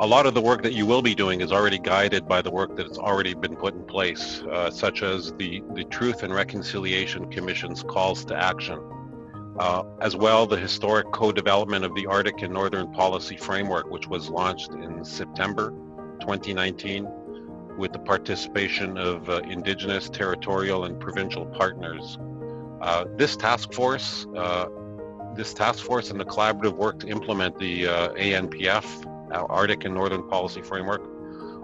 A lot of the work that you will be doing is already guided by the work that has already been put in place, such as the Truth and Reconciliation Commission's calls to action. As well, the historic co-development of the Arctic and Northern Policy Framework, which was launched in September 2019 with the participation of Indigenous, territorial, and provincial partners. This task force and the collaborative work to implement the ANPF, Arctic and Northern Policy Framework,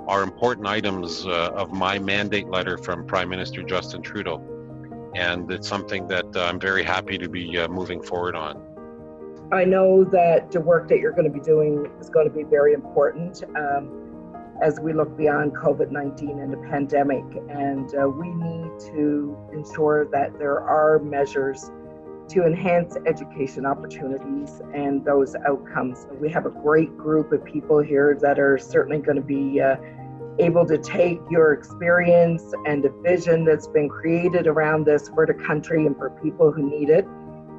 are important items of my mandate letter from Prime Minister Justin Trudeau. And it's something that I'm very happy to be moving forward on. I know that the work that you're going to be doing is going to be very important as we look beyond COVID-19 and the pandemic. And we need to ensure that there are measures to enhance education opportunities and those outcomes. We have a great group of people here that are certainly going to be able to take your experience and the vision that's been created around this for the country and for people who need it,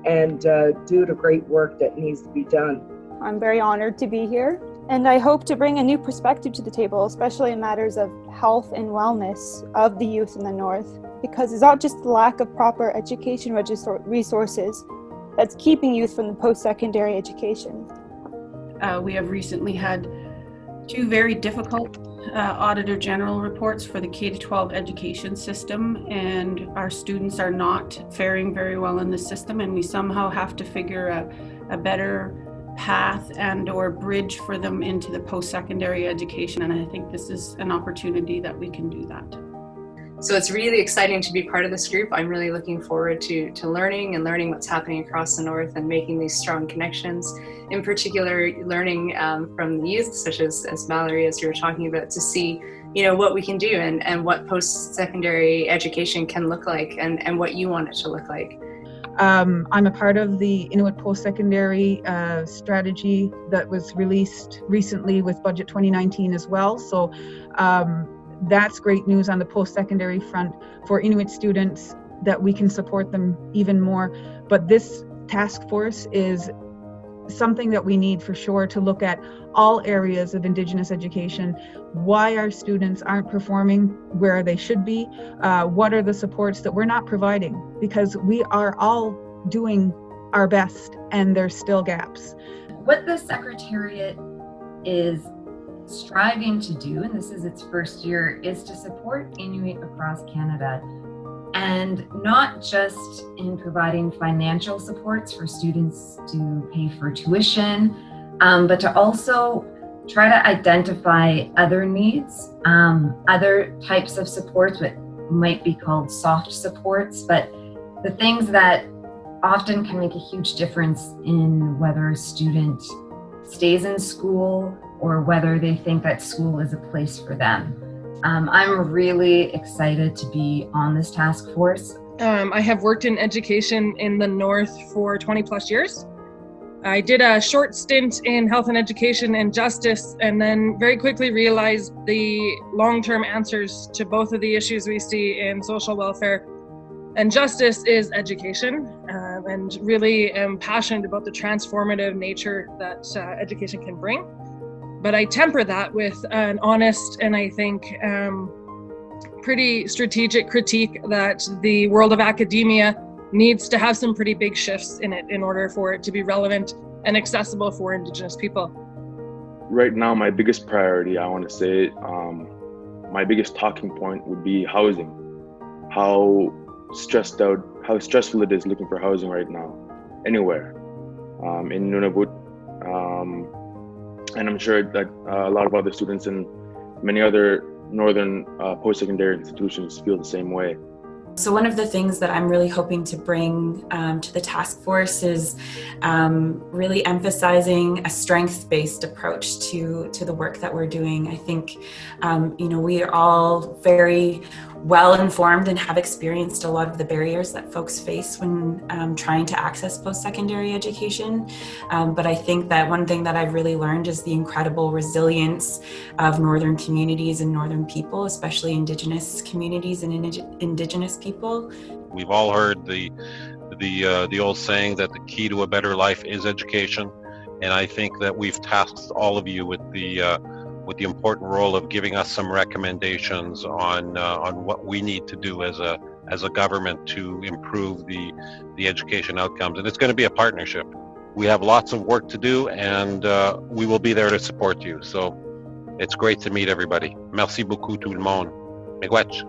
and do the great work that needs to be done. I'm very honored to be here, and I hope to bring a new perspective to the table, especially in matters of health and wellness of the youth in the North, because it's not just the lack of proper education resources that's keeping youth from the post-secondary education. We have recently had two very difficult Auditor General reports for the K-12 education system, and our students are not faring very well in the system, and we somehow have to figure a better path and or bridge for them into the post-secondary education, and I think this is an opportunity that we can do that. So it's really exciting to be part of this group. I'm really looking forward to learning what's happening across the North and making these strong connections. In particular, learning from the youth, such as Valerie, as you were talking about, to see what we can do and what post-secondary education can look like and what you want it to look like. I'm a part of the Inuit post-secondary strategy that was released recently with Budget 2019 as well. So that's great news on the post-secondary front for Inuit students, that we can support them even more. But this task force is something that we need for sure to look at all areas of Indigenous education, why our students aren't performing where they should be, what are the supports that we're not providing, because we are all doing our best and there's still gaps. What the Secretariat is striving to do, and this is its first year, is to support Inuit across Canada, and not just in providing financial supports for students to pay for tuition, but to also try to identify other needs, other types of supports, what might be called soft supports, but the things that often can make a huge difference in whether a student stays in school or whether they think that school is a place for them. I'm really excited to be on this task force. I have worked in education in the North for 20 plus years. I did a short stint in health and education and justice, and then very quickly realized the long-term answers to both of the issues we see in social welfare and justice is education, and really am passionate about the transformative nature that education can bring. But I temper that with an honest and I think pretty strategic critique that the world of academia needs to have some pretty big shifts in it in order for it to be relevant and accessible for Indigenous people. Right now, my biggest priority, I want to say, my biggest talking point would be housing. How stressful it is looking for housing right now, anywhere, in Nunavut. And I'm sure that a lot of other students in many other northern post-secondary institutions feel the same way. So one of the things that I'm really hoping to bring to the task force is really emphasizing a strengths-based approach to the work that we're doing. I think, we are all very well informed and have experienced a lot of the barriers that folks face when trying to access post-secondary education. But I think that one thing that I've really learned is the incredible resilience of Northern communities and Northern people, especially Indigenous communities and Indigenous people. We've all heard the old saying that the key to a better life is education, and I think that we've tasked all of you with the with the important role of giving us some recommendations on what we need to do as a government to improve the education outcomes. And it's going to be a partnership. We have lots of work to do, and we will be there to support you. So it's great to meet everybody. Merci beaucoup tout le monde. Miigwech.